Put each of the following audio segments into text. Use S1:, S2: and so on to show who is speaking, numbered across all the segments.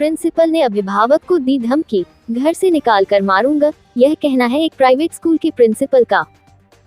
S1: Principal ने अभिभावक को दी धमकी, घर से निकाल कर मारूंगा, यह कहना है एक प्राइवेट स्कूल के प्रिंसिपल का।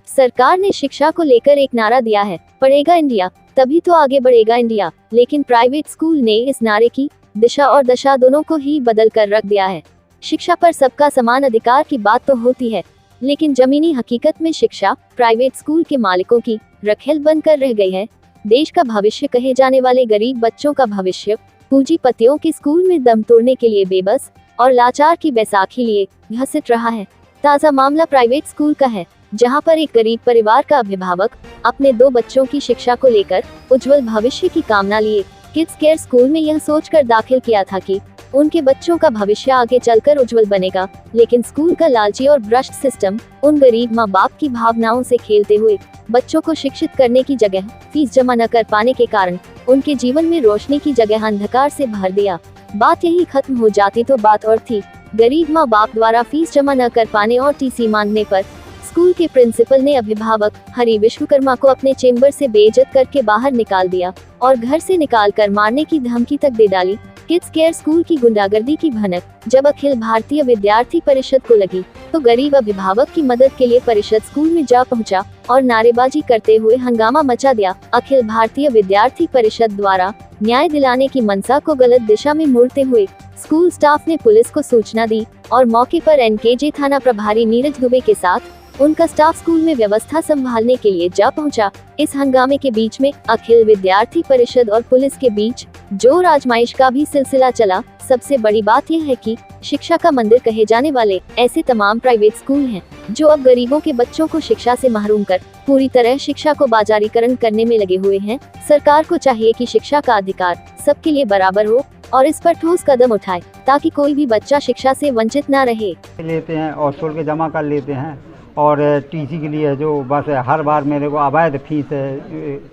S1: सरकार ने शिक्षा को लेकर एक नारा दिया है, पढ़ेगा इंडिया तभी तो आगे बढ़ेगा इंडिया, लेकिन प्राइवेट स्कूल ने इस नारे की दिशा और दशा दोनों को ही बदल कर रख दिया है। शिक्षा पर सबका समान अधिकार की बात तो होती है, लेकिन जमीनी हकीकत में शिक्षा प्राइवेट स्कूल के मालिकों की रखेल बनकर रह गई है। देश का भविष्य कहे जाने वाले गरीब बच्चों का भविष्य पूंजीपतियों के स्कूल में दम तोड़ने के लिए बेबस और लाचार की बैसाखी लिए घसीट रहा है। ताज़ा मामला प्राइवेट स्कूल का है, जहां पर एक गरीब परिवार का अभिभावक अपने 2 बच्चों की शिक्षा को लेकर उज्जवल भविष्य की कामना लिए किड्स केयर स्कूल में यह सोचकर दाखिल किया था कि उनके बच्चों का भविष्य आगे चलकर उज्जवल बनेगा, लेकिन स्कूल का लालची और भ्रष्ट सिस्टम उन गरीब माँ बाप की भावनाओं से खेलते हुए बच्चों को शिक्षित करने की जगह फीस जमा न कर पाने के कारण उनके जीवन में रोशनी की जगह अंधकार से भर दिया। बात यही खत्म हो जाती तो बात और थी। गरीब माँ बाप द्वारा फीस जमा न कर पाने और टीसी मांगने पर स्कूल के प्रिंसिपल ने अभिभावक हरि विश्वकर्मा को अपने चेंबर से बेइज्जत करके बाहर निकाल दिया और घर से निकाल कर मारने की धमकी तक दे डाली। किड्स केयर स्कूल की गुंडागर्दी की भनक जब अखिल भारतीय विद्यार्थी परिषद को लगी तो गरीब अभिभावक की मदद के लिए परिषद स्कूल में जा पहुंचा और नारेबाजी करते हुए हंगामा मचा दिया। अखिल भारतीय विद्यार्थी परिषद द्वारा न्याय दिलाने की मंशा को गलत दिशा में मोड़ते हुए स्कूल स्टाफ ने पुलिस को सूचना दी और मौके पर एनकेजे थाना प्रभारी नीरज दुबे के साथ उनका स्टाफ स्कूल में व्यवस्था संभालने के लिए जा पहुंचा। इस हंगामे के बीच में अखिल विद्यार्थी परिषद और पुलिस के बीच जोर आजमाइश का भी सिलसिला चला। सबसे बड़ी बात यह है कि शिक्षा का मंदिर कहे जाने वाले ऐसे तमाम प्राइवेट स्कूल हैं जो अब गरीबों के बच्चों को शिक्षा से महरूम कर पूरी तरह शिक्षा को बाजारीकरण करने में लगे हुए हैं। सरकार को चाहिए कि शिक्षा का अधिकार सबके लिए बराबर हो और इस पर ठोस कदम उठाए ताकि कोई भी बच्चा शिक्षा से वंचित न रहे।
S2: लेते हैं और शुल्क जमा कर लेते हैं और टीसी के लिए जो बस हर बार मेरे को अवैध फीस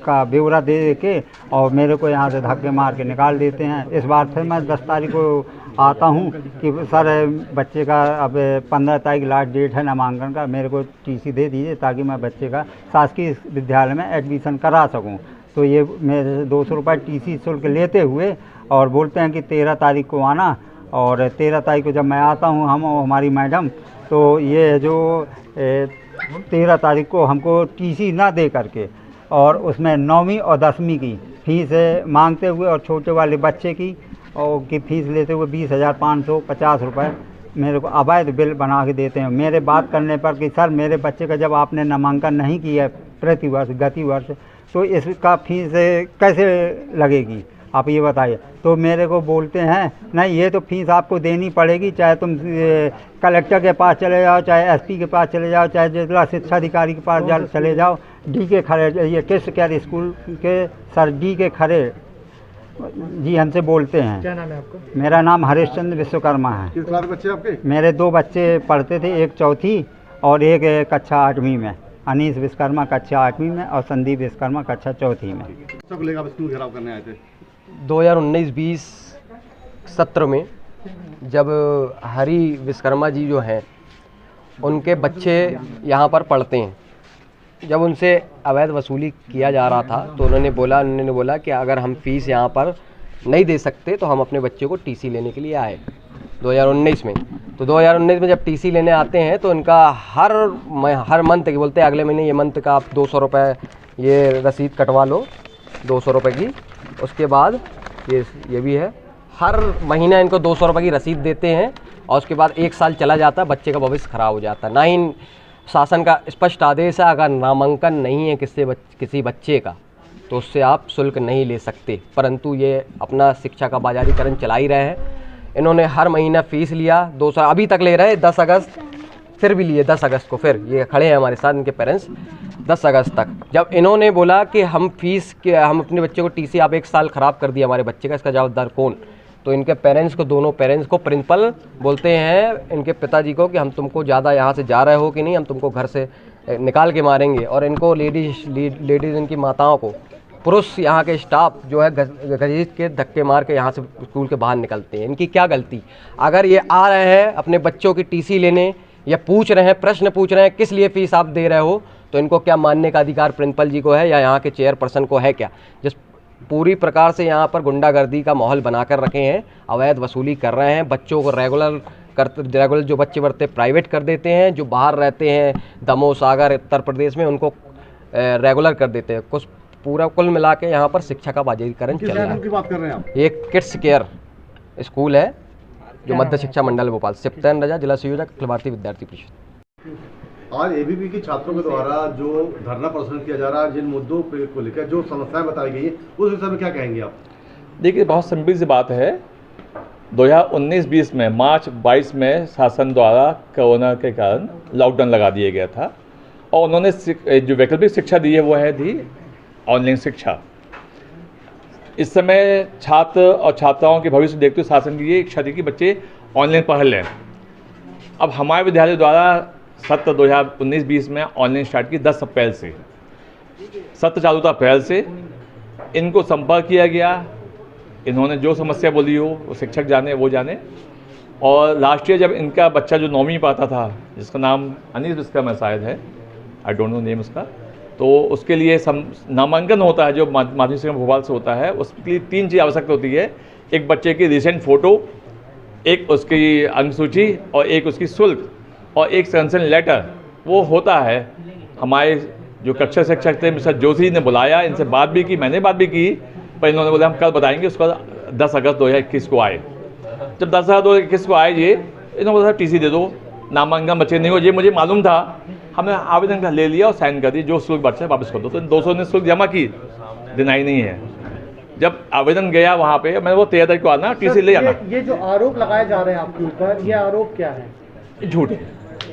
S2: का ब्यौरा दे के और मेरे को यहाँ से धक्के मार के निकाल देते हैं। इस बार फिर मैं 10 तारीख को आता हूँ कि सर बच्चे का अब 15 तारीख लास्ट डेट है नामांकन का, मेरे को टीसी दे दीजिए ताकि मैं बच्चे का शासकीय विद्यालय में एडमिशन करा सकूँ। तो ये मेरे से 200 रुपये टीसी शुल्क लेते हुए और बोलते हैं कि 13 तारीख को आना, और 13 तारीख को जब मैं आता हूँ हम और हमारी मैडम, तो ये जो 13 तारीख को हमको टीसी ना दे करके और उसमें 9वीं और 10वीं की फीस मांगते हुए और छोटे वाले बच्चे की और की फीस लेते हुए 20,550 रुपये मेरे को अवैध बिल बना के देते हैं। मेरे बात करने पर कि सर मेरे बच्चे का जब आपने नामांकन नहीं किया प्रतिवर्ष गति वर्ष तो इसका फीस कैसे लगेगी आप ये बताइए। तो मेरे को बोलते हैं नहीं ये तो फीस आपको देनी पड़ेगी, चाहे तुम कलेक्टर के पास चले जाओ, चाहे एसपी के पास चले जाओ, चाहे जिला शिक्षा अधिकारी के पास चले जाओ। डी के खरे ये किड्स केयर स्कूल के सर डी के खरे जी हमसे बोलते हैं।
S3: क्या नाम है आपका?
S2: मेरा नाम हरीशचंद्र विश्वकर्मा है।
S3: किस क्लास बच्चे आपके?
S2: मेरे 2 बच्चे पढ़ते थे, एक 4वीं और एक कक्षा 8वीं में। अनीस विश्वकर्मा कक्षा 8वीं में और संदीप विश्वकर्मा कक्षा 4वीं में।
S3: सब लेकर स्कूल घेराव करने आए थे
S4: 2019-20 सत्र में, जब हरि विश्वकर्मा जी जो हैं उनके बच्चे यहाँ पर पढ़ते हैं। जब उनसे अवैध वसूली किया जा रहा था तो उन्होंने बोला कि अगर हम फीस यहाँ पर नहीं दे सकते तो हम अपने बच्चे को टीसी लेने के लिए आए 2019 में। तो 2019 में जब टीसी लेने आते हैं तो इनका हर मंथ की बोलते हैं अगले महीने ये मंथ का आप 200 रुपये ये रसीद कटवा लो 200 रुपये की। उसके बाद ये भी है हर महीना इनको 200 रुपये की रसीद देते हैं और उसके बाद 1 साल चला जाता है, बच्चे का भविष्य खराब हो जाता है। ना ही शासन का स्पष्ट आदेश है अगर नामांकन नहीं है किसी बच्चे का तो उससे आप शुल्क नहीं ले सकते, परंतु ये अपना शिक्षा का बाजारीकरण चला ही रहे हैं। इन्होंने हर महीना फ़ीस लिया 200, अभी तक ले रहे 10 अगस्त फिर भी लिए 10 अगस्त को, फिर ये खड़े हैं हमारे साथ इनके पेरेंट्स 10 अगस्त तक। जब इन्होंने बोला कि हम अपने बच्चे को टीसी आप 1 साल ख़राब कर दिया हमारे बच्चे का, इसका जवाबदार कौन? तो इनके पेरेंट्स को, दोनों पेरेंट्स को प्रिंसिपल बोलते हैं इनके पिताजी को कि हम तुमको ज़्यादा यहाँ से जा रहे हो कि नहीं, हम तुमको घर से निकाल के मारेंगे। और इनको लेडीज़ इनकी माताओं को, पुरुष यहाँ के स्टाफ जो है घसीट के धक्के मार के यहाँ से स्कूल के बाहर निकलते हैं। इनकी क्या गलती? अगर ये आ रहे हैं अपने बच्चों की टीसी लेने या पूछ रहे हैं, प्रश्न पूछ रहे हैं किस लिए फ़ीस आप दे रहे हो, तो इनको क्या मानने का अधिकार प्रिंसिपल जी को है या यहाँ के चेयरपर्सन को है क्या? पूरी प्रकार से यहाँ पर गुंडागर्दी का माहौल बनाकर रखे हैं, अवैध वसूली कर रहे हैं, बच्चों को रेगुलर जो बच्चे बढ़ते प्राइवेट कर देते हैं, जो बाहर रहते हैं दमोह सागर उत्तर प्रदेश में उनको रेगुलर कर देते हैं। कुल मिला के यहाँ पर शिक्षा का बाजारीकरण चल रहा है।
S3: की बात कर रहे हैं आप?
S4: एक किड्स केयर स्कूल है जो मध्य शिक्षा मंडल भोपाल, सिप्तैन रजा, जिला संयोजक अखिल भारतीय विद्यार्थी परिषद।
S3: आज एबीवी के छात्रों के द्वारा जो धरना प्रदर्शन किया जा रहा है, जिन मुद्दों को लेकर जो समस्याएं बताई गई है, उस विषय में क्या कहेंगे आप?
S5: देखिए, बहुत सिंपल सी बात है। 2019-20 में मार्च 22 में शासन द्वारा कोरोना के कारण लॉकडाउन लगा दिया गया था और उन्होंने जो वैकल्पिक शिक्षा दी है वो है थी ऑनलाइन शिक्षा। इस समय छात्र और छात्राओं के भविष्य देखते हुए शासन की ये इच्छा थी कि बच्चे ऑनलाइन पढ़ लें। अब हमारे विद्यालय द्वारा सत्र 2019-20 में ऑनलाइन स्टार्ट की 10 अप्रैल से। सत्र चालू था अप्रैल से। इनको संपर्क किया गया, इन्होंने जो समस्या बोली हो वो शिक्षक जाने, वो जाने। और लास्ट ईयर जब इनका बच्चा जो 9वीं पढ़ता था, जिसका नाम अनिल विश्वकर्मा शायद है, आई डोंट नो नेम उसका, तो उसके लिए नामांकन होता है जो माध्यमिक शिक्षा भोपाल से होता है। उसके लिए 3 चीज़ आवश्यकता होती है। एक बच्चे की रिसेंट फ़ोटो, एक उसकी अंक सूची और एक उसकी शुल्क और एक सेंक्शन लेटर। वो होता है। हमारे जो कक्षा शिक्षक थे मिस्टर जोशी ने बुलाया, इनसे बात भी की, मैंने बात भी की, पर इन्होंने बोला हम कल बताएंगे। उसका 10 अगस्त 2021 को आए। जब 10 अगस्त 2021 को आए ये, इन्होंने बोला टीसी दे दो, नामांकन बच्चे नहीं हो। ये मुझे मालूम था, हमने आवेदन ले लिया और साइन कर दी, जो शुल्क बच्चे वापस कर दो। तो 200 ने शुल्क जमा की, दिनाई नहीं है। जब आवेदन गया वहाँ पे, मैंने वो 13 तारीख को आना, टीसी ले आना।
S6: ये जो आरोप लगाए जा रहे हैं आपके ऊपर, ये आरोप क्या है?
S4: झूठ है,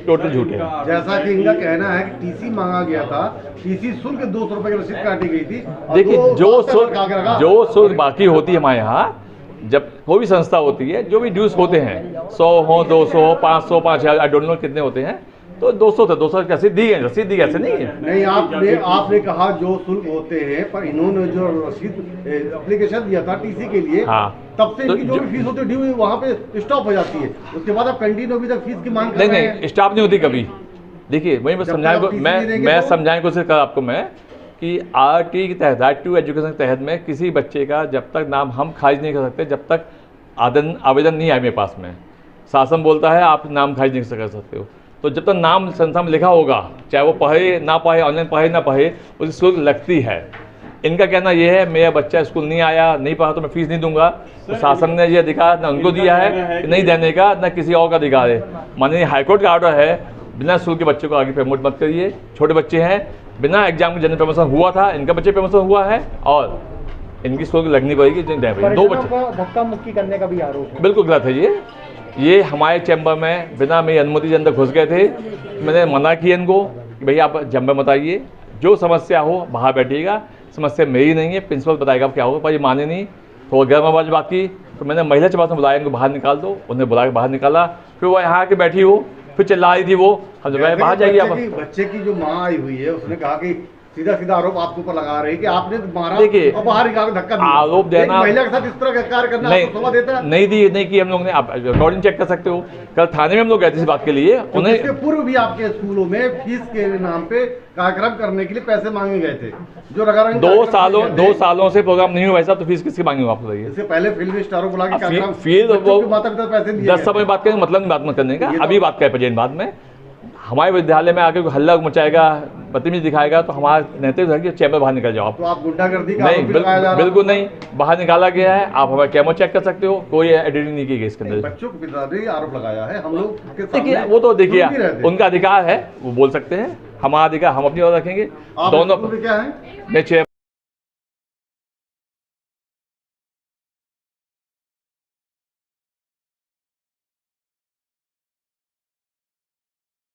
S4: टोटल झूठ है।
S3: जैसा कि इनका कहना है कि टीसी मांगा गया था, टीसी शुल्क 200 रुपए की रसीद काटी गई थी।
S4: देखिए, जो शुल्क बाकी होती है हमारे यहाँ, जब कोई भी संस्था होती है, जो भी ड्यूज होते हैं, 100 हो, 200 हो, 500, 5000, आई डोंट नो कितने होते हैं, तो 200 थे, 200 की रसीद दी है, रसीद दी ऐसे नहीं है।
S3: नहीं, आपने कहा जो शुल्क होते हैं, पर इन्होंने जो रसीद एप्लीकेशन दिया था टीसी के लिए,
S4: हाँ,
S3: तब से इनकी जो भी फीस होती है ड्यू वहाँ पे स्टॉप हो जाती है। उसके बाद आप कंटिन्यू अभी तक फीस की मांग कर रहे हैं।
S4: नहीं, स्टॉप नहीं होती कभी। देखिए, वही मैं समझाने को कोशिश कर आपको मैं कि आरटी के तहत, राइट टू एजुकेशन के तहत में किसी बच्चे का जब तक नाम हम खारिज नहीं कर सकते, जब तक आवेदन नहीं आए मेरे पास में। शासन बोलता है आप नाम खारिज नहीं कर सकते हो, तो जब तक नाम संस्था में लिखा होगा, चाहे वो पढ़े ना पढ़े, ऑनलाइन पढ़े ना पढ़े, उसकी शुल्क लगती है। इनका कहना ये है मेरा बच्चा स्कूल नहीं आया, नहीं पढ़ा तो मैं फीस नहीं दूंगा। तो शासन ने ये अधिकार ना उनको दिया है कि नहीं देने का, ना किसी और का अधिकार है। माननीय हाईकोर्ट का ऑर्डर है, बिना शुल्क के बच्चे को आगे प्रमोट मत करिए। छोटे बच्चे हैं, बिना एग्जाम के जनरल प्रमोशन हुआ था, इनका बच्चे प्रमोशन हुआ है और इनकी शुल्क लगनी पड़ेगी। 2 बच्चे
S6: धक्का मुक्की करने का भी आरोप है।
S4: बिल्कुल गलत है ये हमारे चैम्बर में बिना मेरी अनुमति के अंदर घुस गए थे। मैंने मना किया इनको कि भैया आप चैम्बर मत आइए, जो समस्या हो बाहर बैठिएगा, समस्या मेरी नहीं है, प्रिंसिपल बताएगा अब क्या होगा। पर ये माने नहीं, तो गर्म आवाज बात की, तो मैंने महिला चपास में बुलाया, इनको बाहर निकाल दो। उन्हें बुला के बाहर निकाला, फिर वो यहाँ आके बैठी हो, फिर चिल्ला रही थी वो, हम जब बाहर जाइए आप।
S3: बच्चे की जो माँ आई हुई है, उसने कहा कि सीधा आरोप आपके ऊपर लगा रहे हैं कि आपने मारा
S4: देखिए,
S3: और बाहर निकाल धक्का दिया।
S4: आरोप देना,
S3: महिला के साथ इस तरह का कार्य करना आपको शोभा देता है?
S4: नहीं की हम लोग ने, आप रिकॉर्डिंग चेक कर सकते हो। कल थाने में हम लोग गए थे इस बात के लिए।
S3: उन्हें इसके पूर्व भी आपके स्कूलों में फीस के नाम पे कार्यक्रम करने के लिए पैसे मांगे गए थे, जो रंगारंग
S4: 2 सालों से प्रोग्राम नहीं हुआ ऐसा, तो फीस किसकी मांगी आपको बताइए?
S3: इससे पहले फिल्मी स्टारों बुला के कार्यक्रम,
S4: फीस वो
S3: माता पिता पैसे दिए
S4: 10 समय बात करेंगे, मतलब नहीं बात मत करने का। अभी बात करें प्रेजेंट बाद में हमारे विद्यालय में आके हल्ला मचाएगा, बदतमीजी दिखाएगा, तो हमारा नेतृत्व है कि चैम्बर बाहर निकल जाओ।
S3: तो आप गुंडागर्दी का
S4: नहीं, बिल्कुल नहीं, बाहर निकाला गया है। आप हमारे कैमरा चेक कर सकते हो, कोई एडिटिंग नहीं की गई इसके अंदर।
S3: बच्चों के पिता ने आरोप लगाया है, हम लोग
S4: देखिए वो तो देखिए उनका अधिकार है, वो बोल सकते हैं। हमारा अधिकार हम अपनी ओर रखेंगे। दोनों
S3: क्या है?
S4: मैं